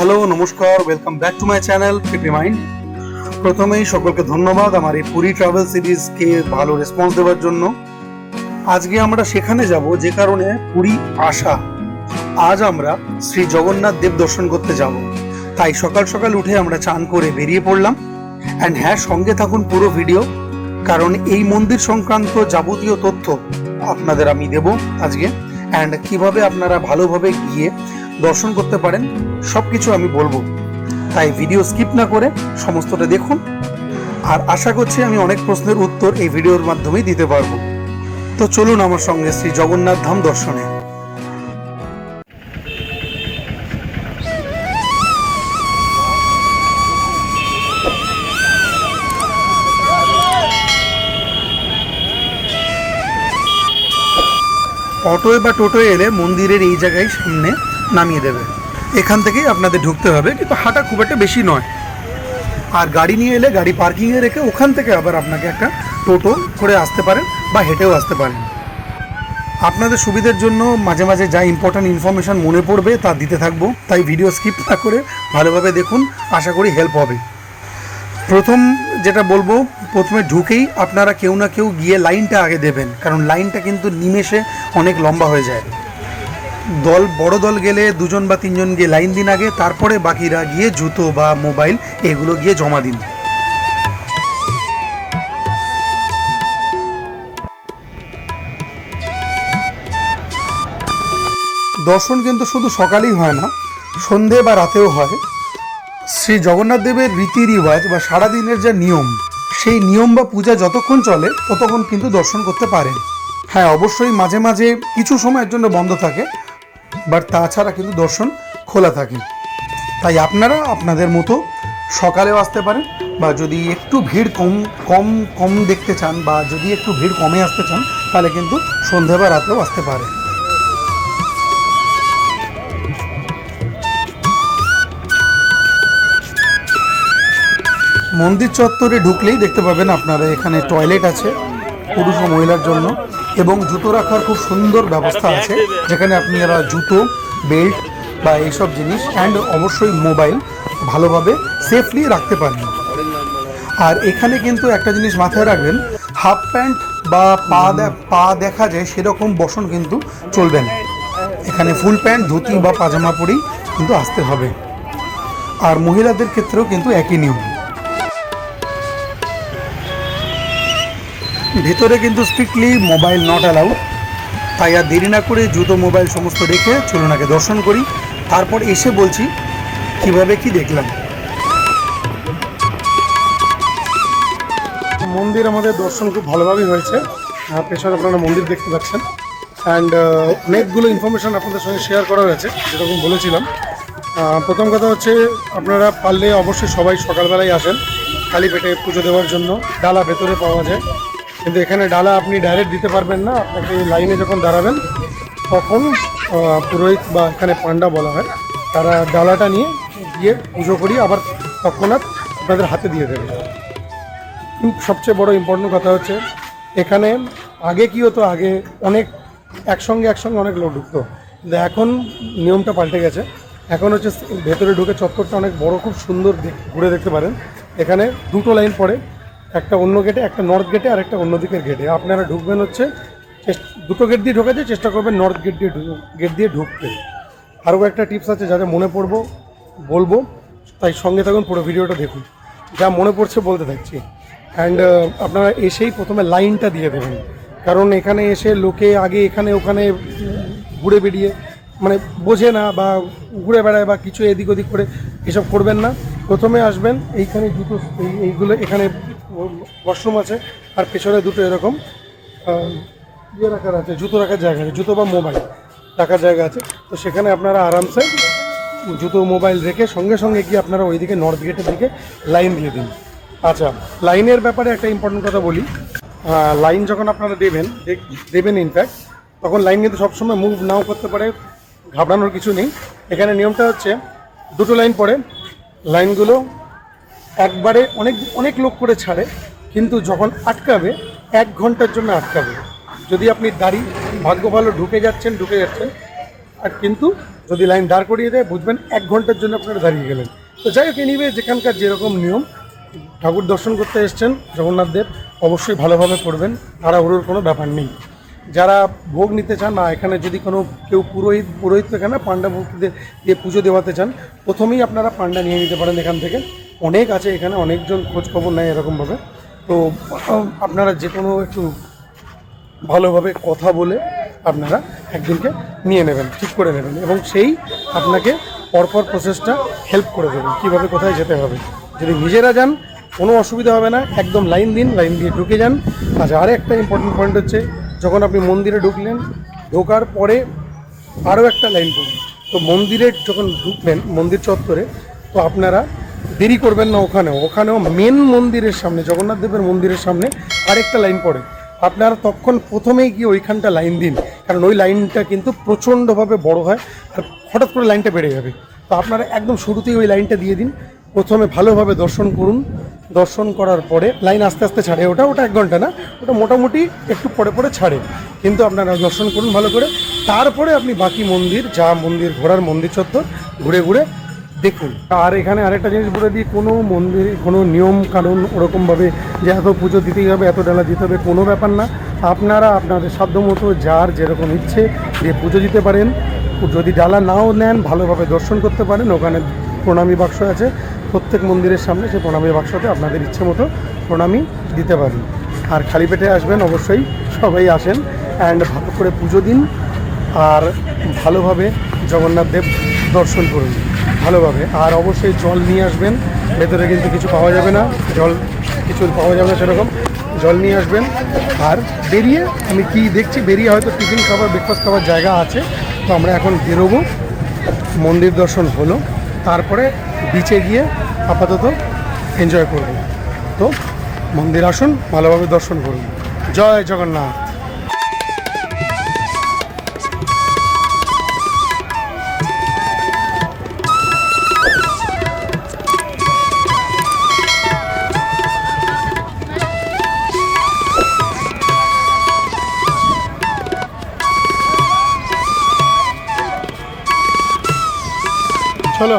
Hello, নমস্কার, welcome back to my channel PP mind. প্রথমেই সকলকে ধন্যবাদ আমার এই পুরী ট্রাভেল সিরিজকে ভালো রেসপন্স দেওয়ার জন্য। আজকে আমরা সেখানে যাব যে কারণে পুরী আসা। আজ আমরা শ্রী জগন্নাথ দেব দর্শন করতে যাব, তাই সকাল সকাল উঠে আমরা চান করে বেরিয়ে পড়লাম। অ্যান্ড হ্যাঁ, সঙ্গে থাকুন পুরো ভিডিও, কারণ এই মন্দির সংক্রান্ত যাবতীয় তথ্য আপনাদের আমি দেব আজকে। অ্যান্ড কিভাবে আপনারা ভালোভাবে গিয়ে দর্শন করতে পারেন সবকিছু আমি বলবো, তাই ভিডিও স্কিপ না করে সমস্তটা দেখুন। আর আশা করছি আমি অনেক প্রশ্নের উত্তর এই ভিডিওর মাধ্যমেই দিতে পারবো। তো চলুন আমার সঙ্গে শ্রী জগন্নাথ ধাম দর্শনে। অটোয় বা টোটোয় এলে মন্দিরের এই জায়গায় সামনে নামিয়ে দেবে, এখান থেকেই আপনাদের ঢুকতে হবে, কিন্তু হাঁটা খুব একটা বেশি নয়। আর গাড়ি নিয়ে এলে গাড়ি পার্কিংয়ে রেখে ওখান থেকে আবার আপনাকে একটা টোটো করে আসতে পারেন বা হেঁটেও আসতে পারেন। আপনাদের সুবিধার জন্য মাঝে মাঝে যা ইম্পর্ট্যান্ট ইনফরমেশান মনে পড়বে তা দিতে থাকবো, তাই ভিডিও স্কিপ না করে ভালোভাবে দেখুন, আশা করি হেল্প হবে। প্রথম যেটা বলবো, প্রথমে ঢুকেই আপনারা কেউ না কেউ গিয়ে লাইনটা আগে দেবেন, কারণ লাইনটা কিন্তু নিমেষে অনেক লম্বা হয়ে যায়। বড় দল গেলে 2জন বা 3জন গিয়ে লাইন দিন আগে, তারপরে বাকিরা গিয়ে জুতো বা মোবাইল এগুলো গিয়ে জমা দিন। দর্শন কিন্তু শুধু সকালেই হয় না, সন্ধে বা রাতেও হয়। শ্রী জগন্নাথ দেবের রীতি রিওয়াজ বা সারাদিনের যা নিয়ম, সেই নিয়ম বা পূজা যতক্ষণ চলে ততক্ষণ কিন্তু দর্শন করতে পারেন। হ্যাঁ, অবশ্যই মাঝে মাঝে কিছু সময়ের জন্য বন্ধ থাকে, বাট তাছাড়া কিন্তু দর্শন খোলা থাকে। তাই আপনারা আপনাদের মতো সকালেও আসতে পারেন, বা যদি একটু ভিড় কম দেখতে চান, বা যদি একটু ভিড় কমে আসতে চান, তাহলে কিন্তু সন্ধ্যা বা রাতেও আসতে পারে। মন্দির চত্বরে ঢুকলেই দেখতে পাবেন আপনারা এখানে টয়লেট আছে পুরুষ ও মহিলার জন্য, এবং জুতো রাখার খুব সুন্দর ব্যবস্থা আছে, যেখানে আপনারা জুতো, বেল্ট বা এইসব জিনিস অ্যান্ড অবশ্যই মোবাইল ভালোভাবে সেফলি রাখতে পারেন। আর এখানে কিন্তু একটা জিনিস মাথায় রাখবেন, হাফ প্যান্ট বা পা দেখা যায় সেরকম বসন কিন্তু চলবে না। এখানে ফুল প্যান্ট, ধুতি বা পাজামা পরেই কিন্তু আসতে হবে। আর মহিলাদের ক্ষেত্রেও কিন্তু একই নিয়ম। ভেতরে কিন্তু স্ট্রিক্টলি মোবাইল নট অ্যালাউড, তাই আর দেরি না করে জুতো মোবাইল সমস্ত রেখে চলুন আগে দর্শন করি, তারপর এসে বলছি কিভাবে কি দেখলাম। মন্দির আমাদের দর্শন খুব ভালোভাবেই হয়েছে। পেছনে আপনারা মন্দির দেখতে পাচ্ছেন, অ্যান্ড অনেকগুলো ইনফরমেশান আপনাদের সঙ্গে শেয়ার করা হয়েছে, যেরকম বলেছিলাম। প্রথম কথা হচ্ছে, আপনারা পারলে অবশ্যই সবাই সকালবেলায় আসেন খালি পেটে পুজো দেওয়ার জন্য। ডালা ভেতরে পাওয়া যায়, কিন্তু এখানে ডালা আপনি ডাইরেক্ট দিতে পারবেন না। আপনাকে লাইনে যখন দাঁড়াবেন তখন পুরোহিত বা এখানে পান্ডা বলা হয়, তারা ডালাটা নিয়ে গিয়ে পুজো করি আবার তৎক্ষণাৎ আপনাদের হাতে দিয়ে দেবে। সবচেয়ে বড় ইম্পর্টেন্ট কথা হচ্ছে, এখানে আগে কী হতো, আগে অনেক একসঙ্গে অনেক লোক ঢুকতো, কিন্তু এখন নিয়মটা পাল্টে গেছে। এখন হচ্ছে ভেতরে ঢুকে চত্বরটা অনেক বড়, খুব সুন্দর ঘুরে দেখতে পারেন। এখানে 2টো লাইন পড়ে, একটা অন্য গেটে, একটা নর্থ গেটে, আর একটা অন্য দিকের গেটে। আপনারা ঢুকবেন হচ্ছে 2টো গেট দিয়ে ঢোকাতে চেষ্টা করবেন, নর্থ গেট দিয়ে ঢুকতে। আরও একটা টিপস আছে যাতে মনে বলবো, তাই সঙ্গে থাকুন, পুরো ভিডিওটা দেখুন। যা মনে পড়ছে বলতে থাকছি। অ্যান্ড আপনারা এসেই প্রথমে লাইনটা দিয়ে দেবেন, কারণ এখানে এসে লোকে আগে এখানে ওখানে ঘুরে বেরিয়ে মানে বোঝে না, বা ঘুরে বেড়ায় বা কিছু এদিক ওদিক করে এসব করবেন না। প্রথমে আসবেন, এইখানে এইগুলো এখানে ওয়াশরুম আছে, আর পেছনে 2টো এরকম রাখার আছে, জুতো রাখার জায়গা আছে, জুতো বা মোবাইল রাখার জায়গা আছে। তো সেখানে আপনারা আরামসে জুতো মোবাইল রেখে সঙ্গে সঙ্গে গিয়ে আপনারা ওইদিকে নর্থ গেটের দিকে লাইন দিয়ে দিন। আচ্ছা, লাইনের ব্যাপারে একটা ইম্পর্টেন্ট কথা বলি। লাইন যখন আপনারা দেবেন ইনফ্যাক্ট, তখন লাইন কিন্তু সবসময় মুভ নাও করতে পারে, ঘাবড়ানোর কিছু নেই। এখানে নিয়মটা হচ্ছে, 2টো লাইন পড়ে, লাইনগুলো একবারে অনেক লোক করে ছাড়ে, কিন্তু যখন আটকাবে 1 ঘন্টার জন্য আটকাবে। যদি আপনি ভাগ্য ভালো ঢুকে যাচ্ছেন, আর কিন্তু যদি লাইন দাঁড় করিয়ে দেয় বুঝবেন 1 ঘন্টার জন্য আপনারা দাঁড়িয়ে গেলেন। তো যাই হোক, এনিওয়ে যেখানকার যেরকম নিয়ম, ঠাকুর দর্শন করতে এসছেন জগন্নাথ দেব, অবশ্যই ভালোভাবে করবেন, তাড়াহুড়োর কোনো ব্যাপার নেই। যারা ভোগ নিতে চান না, এখানে যদি কোনো কেউ পুরোহিত এখানে পান্ডা ভক্তিদের দিয়ে পুজো দেওয়াতে চান, প্রথমেই আপনারা পান্ডা নিয়ে নিতে পারেন এখান থেকে। অনেক আছে এখানে, অনেকজন খোঁজ খবর নেয় এরকমভাবে। তো আপনারা যে কোনো একটু ভালোভাবে কথা বলে আপনারা একদিনকে নিয়ে নেবেন, ঠিক করে নেবেন, এবং সেই আপনাকে পরপর প্রসেসটা হেল্প করে দেবেন কীভাবে কোথায় যেতে হবে। যদি নিজেরা যান কোনো অসুবিধা হবে না, একদম লাইন দিন, লাইন দিয়ে ঢুকে যান। আচ্ছা, আরও একটা ইম্পর্টেন্ট পয়েন্ট হচ্ছে, যখন আপনি মন্দিরে ঢুকলেন, ঢোকার পরে আরও একটা লাইন পড়ুন। তো মন্দিরে যখন ঢুকবেন মন্দির চত্বরে, তো আপনারা দেরি করবেন না, ওখানেও মেন মন্দিরের সামনে, জগন্নাথ দেবের মন্দিরের সামনে আরেকটা লাইন পড়ে। আপনারা তখন প্রথমেই গিয়ে ওইখানটা লাইন দিন, কারণ ওই লাইনটা কিন্তু প্রচণ্ডভাবে বড় হয় আর হঠাৎ করে লাইনটা বেড়ে যাবে। তো আপনারা একদম শুরুতেই ওই লাইনটা দিয়ে দিন। প্রথমে ভালোভাবে দর্শন করুন, দর্শন করার পরে লাইন আস্তে আস্তে ছাড়ে, ওটা 1 ঘন্টা না, ওটা মোটামুটি একটু পরে ছাড়ে, কিন্তু আপনারা দর্শন করুন ভালো করে। তারপরে আপনি বাকি মন্দির, যা মন্দির ঘোরার মন্দির চত্বর ঘুরে ঘুরে দেখুন। আর এখানে আরেকটা জিনিস বলে দিই, কোনো মন্দিরে কোনো নিয়ম কানুন ওরকমভাবে যে এত পুজো দিতেই হবে, এত ডালা দিতে হবে, কোনো ব্যাপার না। আপনারা আপনাদের সাধ্যমতো যার যেরকম ইচ্ছে যে পুজো দিতে পারেন। যদি ডালা নাও নেন, ভালোভাবে দর্শন করতে পারেন। ওখানে প্রণামী বাক্স আছে প্রত্যেক মন্দিরের সামনে, সেই প্রণামী বাক্সতে আপনাদের ইচ্ছে মতো প্রণামী দিতে পারেন। আর খালি পেটে আসবেন, অবশ্যই সবাই আসেন, অ্যান্ড ভালো করে পুজো দিন আর ভালোভাবে জগন্নাথ দেব দর্শন করুন ভালোভাবে। আর অবশ্যই জল নিয়ে আসবেন, ভেতরে কিন্তু কিছু পাওয়া যাবে না, জল কিছু পাওয়া যাবে না সেরকম, জল নিয়ে আসবেন। আর বেরিয়ে আমি কি দেখছি, বেরিয়ে হয়তো টিফিন খাবার, ব্রেকফাস্ট খাবার জায়গা আছে। তো আমরা এখন বেরোবো, মন্দির দর্শন হলো, তারপরে বিচে গিয়ে আপাতত এনজয় করব। তো মন্দির আসুন, ভালোভাবে দর্শন করুন। জয় জগন্নাথ। চলো।